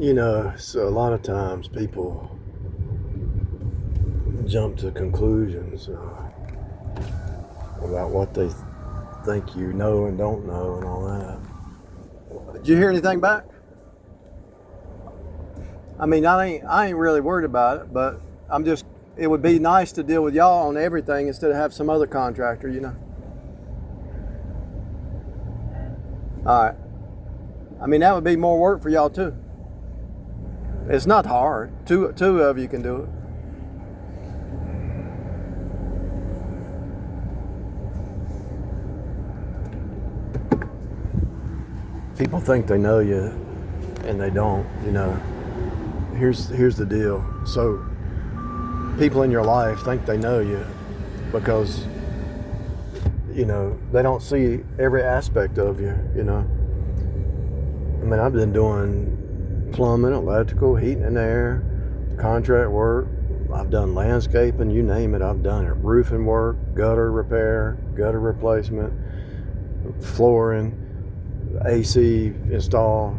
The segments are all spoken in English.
So a lot of times people jump to conclusions about what they think you know and don't know and all that. Did you hear anything back? I mean, I ain't really worried about it, but it would be nice to deal with y'all on everything instead of have some other contractor, All right. I mean, that would be more work for y'all too. It's not hard. Two of you can do it. People think they know you, and they don't. Here's the deal. So, people in your life think they know you because they don't see every aspect of you. I mean, I've been doing plumbing, electrical, heating and air, contract work. I've done landscaping, you name it, I've done it. Roofing work, gutter repair, gutter replacement, flooring, AC install,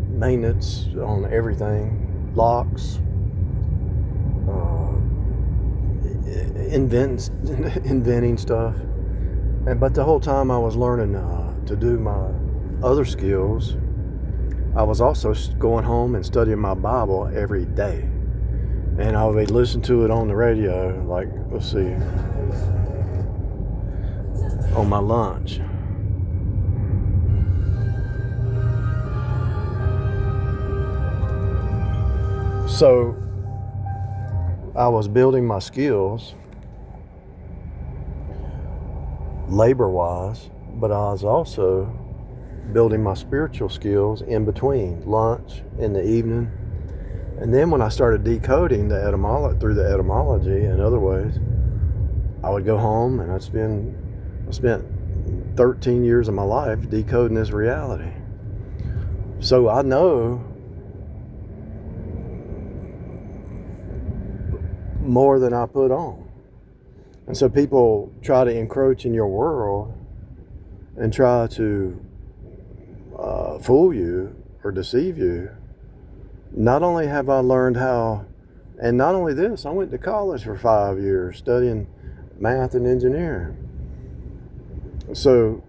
maintenance on everything, locks, inventing stuff. But the whole time I was learning to do my other skills, I was also going home and studying my Bible every day. And I would listen to it on the radio, like, let's see, on my lunch. So I was building my skills labor-wise, but I was also building my spiritual skills in between lunch in the evening. And then when I started decoding the etymology through the etymology and other ways, I would go home and I spent 13 years of my life decoding this reality. So I know more than I put on. And so people try to encroach in your world and try to fool you or deceive you. Not only have I learned how, and not only this, I went to college for 5 years studying math and engineering. So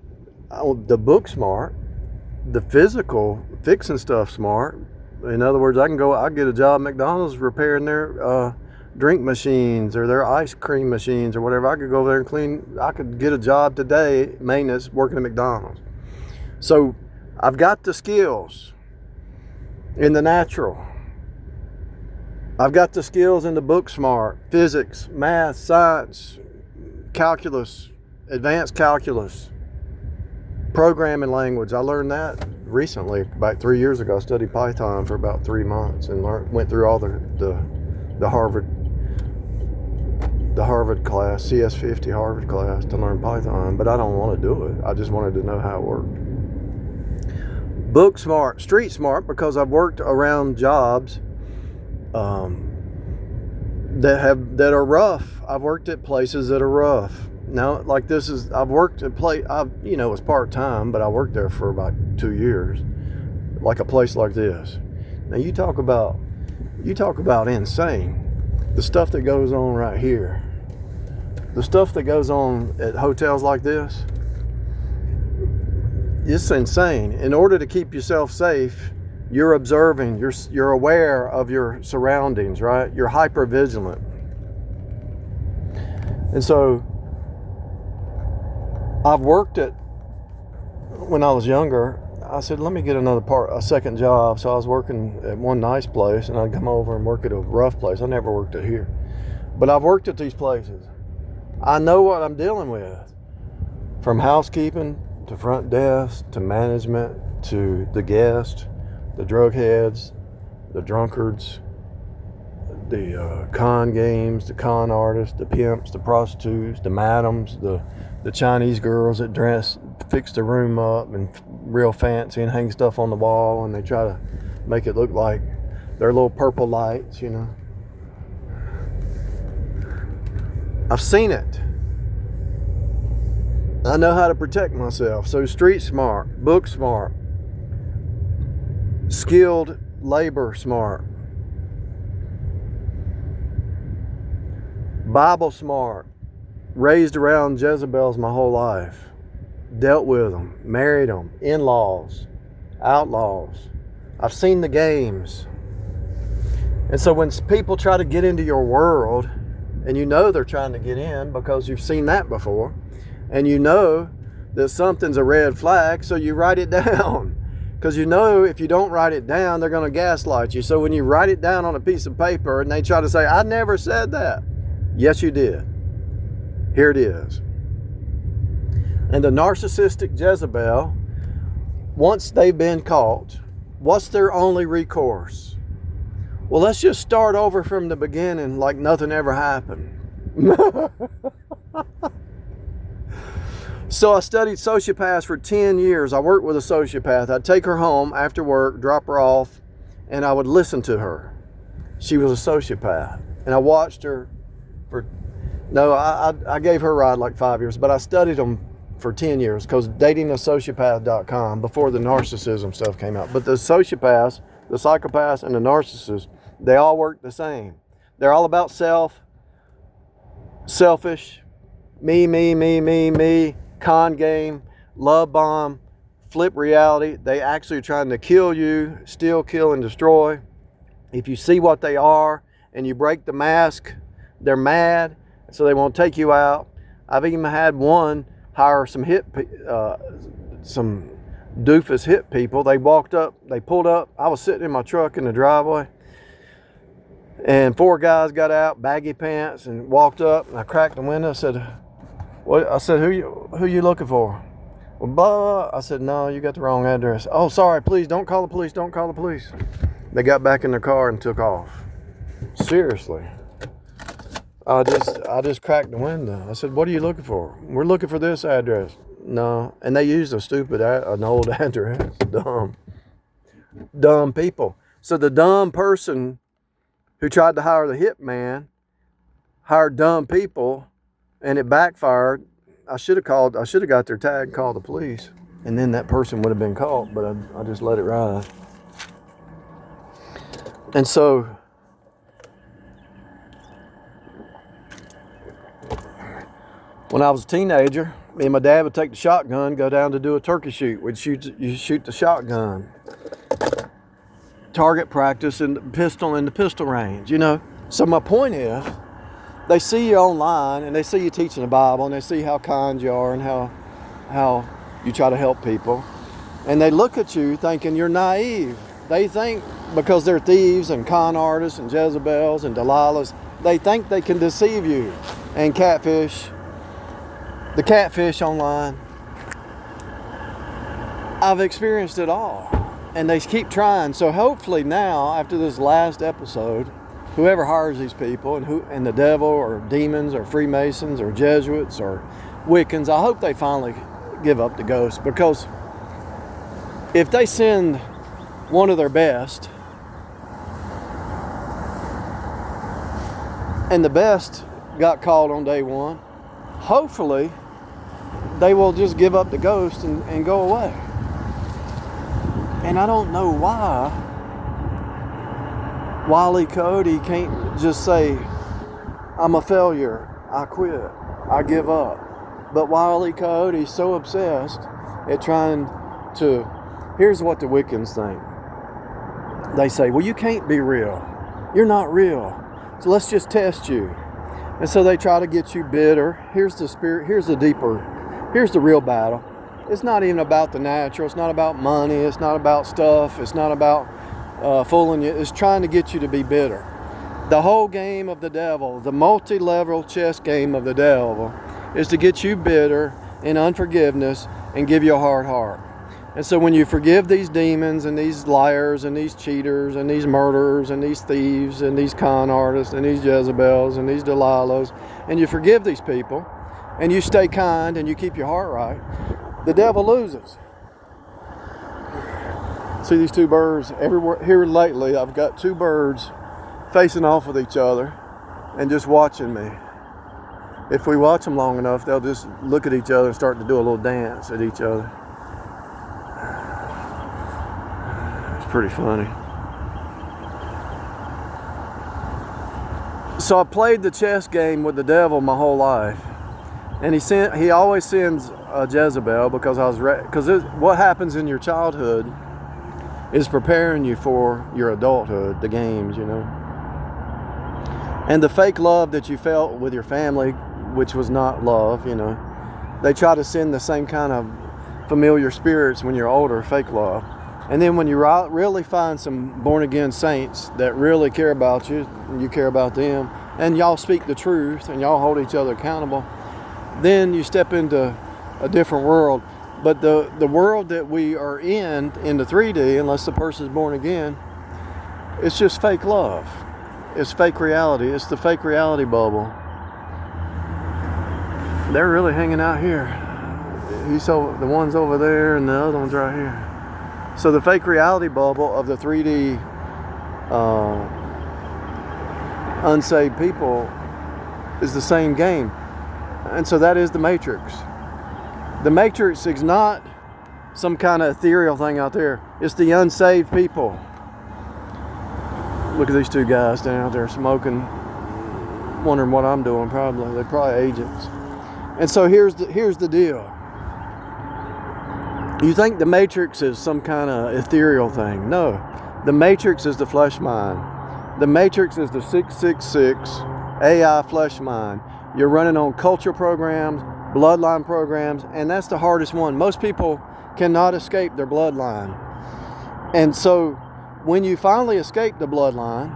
the book smart, the physical fixing stuff smart. In other words, I get a job at McDonald's repairing their drink machines or their ice cream machines or whatever. I could go over there and clean. I could get a job today, maintenance, working at McDonald's. So I've got the skills in the natural. I've got the skills in the book smart, physics, math, science, calculus, advanced calculus, programming language. I learned that recently, about 3 years ago. I studied Python for about 3 months and went through all the Harvard class, CS50 Harvard class to learn Python, but I don't want to do it. I just wanted to know how it worked. Book smart, street smart, because I've worked around jobs that are rough. I've worked at places that are rough. Now, like this is, I've worked at it was part-time, but I worked there for about 2 years, like a place like this. Now you talk about insane. The stuff that goes on right here, the stuff that goes on at hotels like this, it's insane. In order to keep yourself safe, you're observing, you're aware of your surroundings, right? You're hyper vigilant. And so I've worked when I was younger, I said, let me get a second job. So I was working at one nice place and I'd come over and work at a rough place. I never worked at here, but I've worked at these places. I know what I'm dealing with, from housekeeping to front desk to management to the guests, the drug heads, the drunkards, the con games, the con artists, the pimps, the prostitutes, the madams, the Chinese girls that fix the room up and real fancy and hang stuff on the wall, and they try to make it look like they're little purple lights, I've seen it. I know how to protect myself. So street smart, book smart, skilled labor smart, Bible smart, raised around Jezebels my whole life, dealt with them, married them, in-laws, outlaws. I've seen the games. And so when people try to get into your world, and you know they're trying to get in because you've seen that before, and you know that something's a red flag, so you write it down. Because you know if you don't write it down, they're going to gaslight you. So when you write it down on a piece of paper and they try to say, I never said that. Yes, you did. Here it is. And the narcissistic Jezebel, once they've been caught, what's their only recourse? Well, let's just start over from the beginning like nothing ever happened. So I studied sociopaths for 10 years. I worked with a sociopath. I'd take her home after work, drop her off, and I would listen to her. She was a sociopath. And I watched her I gave her a ride like 5 years, but I studied them for 10 years because datingasociopath.com before the narcissism stuff came out. But the sociopaths, the psychopaths, and the narcissists, they all work the same. They're all about selfish, me, con game, love bomb, flip reality. They actually are trying to kill you, steal, kill, and destroy. If you see what they are and you break the mask, they're mad, so they won't take you out. I've even had one hire some doofus hit people. They pulled up. I was sitting in my truck in the driveway, and 4 guys got out, baggy pants, and walked up. And I cracked the window. I said, "What?" I said, "Who you looking for?" Well, blah. I said, "No, you got the wrong address." "Oh, sorry. Please don't call the police. Don't call the police." They got back in their car and took off. Seriously. I just cracked the window. I said, "What are you looking for?" "We're looking for this address." "No." And they used an old address. Dumb people. So the dumb person who tried to hire the hitman hired dumb people, and it backfired. I should have got their tag and called the police, and then that person would have been caught, but I just let it ride. And so when I was a teenager, me and my dad would take the shotgun, go down to do a turkey shoot. You shoot the shotgun. Target practice and pistol in the pistol range, So my point is, they see you online and they see you teaching the Bible and they see how kind you are and how you try to help people. And they look at you thinking you're naive. They think because they're thieves and con artists and Jezebels and Delilahs, they think they can deceive you and catfish. The catfish online. I've experienced it all. And they keep trying. So hopefully now, after this last episode, whoever hires these people and the devil or demons or Freemasons or Jesuits or Wiccans, I hope they finally give up the ghost. Because if they send one of their best, and the best got called on day one, hopefully they will just give up the ghost and go away. And I don't know why Wile E. Coyote can't just say, "I'm a failure, I quit, I give up." But Wile E. Coyote's so obsessed at trying to, here's what the Wiccans think. They say, "Well, you can't be real. You're not real. So let's just test you." And so they try to get you bitter. Here's the spirit, here's the real battle. It's not even about the natural. It's not about money. It's not about stuff. It's not about fooling you. It's trying to get you to be bitter. The whole game of the devil, the multi-level chess game of the devil, is to get you bitter and unforgiveness and give you a hard heart. And so when you forgive these demons and these liars and these cheaters and these murderers and these thieves and these con artists and these Jezebels and these Delilahs, and you forgive these people and you stay kind and you keep your heart right, the devil loses. See these two birds everywhere here lately. I've got two birds facing off with each other and just watching me. If we watch them long enough, they'll just look at each other and start to do a little dance at each other. It's pretty funny. So I played the chess game with the devil my whole life, and he always sends a Jezebel because what happens in your childhood is preparing you for your adulthood, the games, you know. And the fake love that you felt with your family, which was not love, you know, they try to send the same kind of familiar spirits when you're older, fake love. And then when you really find some born-again saints that really care about you, and you care about them, and y'all speak the truth, and y'all hold each other accountable, then you step into a different world. But the world that we are in the 3D, unless the person's born again, it's just fake love. It's fake reality. It's the fake reality bubble. They're really hanging out here. The one's over there and the other one's right here. So the fake reality bubble of the 3D unsaved people is the same game. And so that is the Matrix. The Matrix is not some kind of ethereal thing out there. It's the unsaved people. Look at these two guys standing out there smoking, wondering what I'm doing. They're probably agents. And so here's the deal. You think the Matrix is some kind of ethereal thing. No. The Matrix is the flesh mind. The Matrix is the 666 AI flesh mind. You're running on culture programs, bloodline programs, and that's the hardest one. Most people cannot escape their bloodline. And so when you finally escape the bloodline,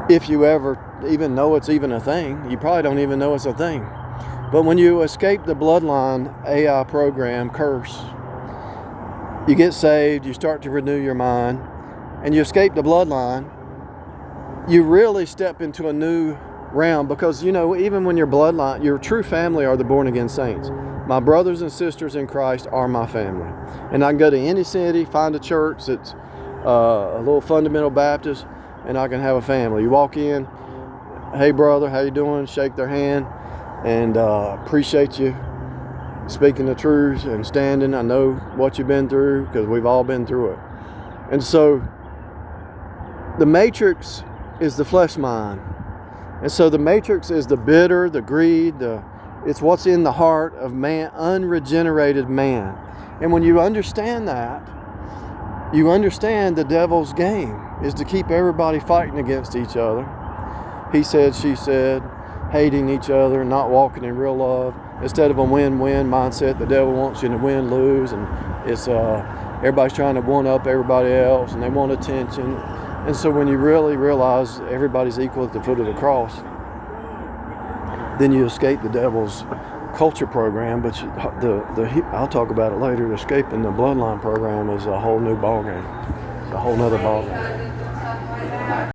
if you ever even know it's even a thing, you probably don't even know it's a thing. But when you escape the bloodline AI program curse, you get saved, you start to renew your mind, and you escape the bloodline, you really step into a new realm, because, you know, even when your bloodline, your true family are the born again saints. My brothers and sisters in Christ are my family. And I can go to any city, find a church that's a little fundamental Baptist, and I can have a family. You walk in, hey brother, how you doing? Shake their hand, and appreciate you speaking the truth and standing. I know what you've been through, because we've all been through it. And so the Matrix is the flesh mind. And so the Matrix is the bitter, the greed, it's what's in the heart of man, unregenerated man. And when you understand that, you understand the devil's game is to keep everybody fighting against each other. He said, she said, hating each other, not walking in real love. Instead of a win-win mindset, the devil wants you to win, lose, and it's everybody's trying to one-up everybody else, and they want attention. And so when you really realize everybody's equal at the foot of the cross, then you escape the devil's culture program. But I'll talk about it later. Escaping the bloodline program is a whole new ballgame. It's a whole nother ballgame.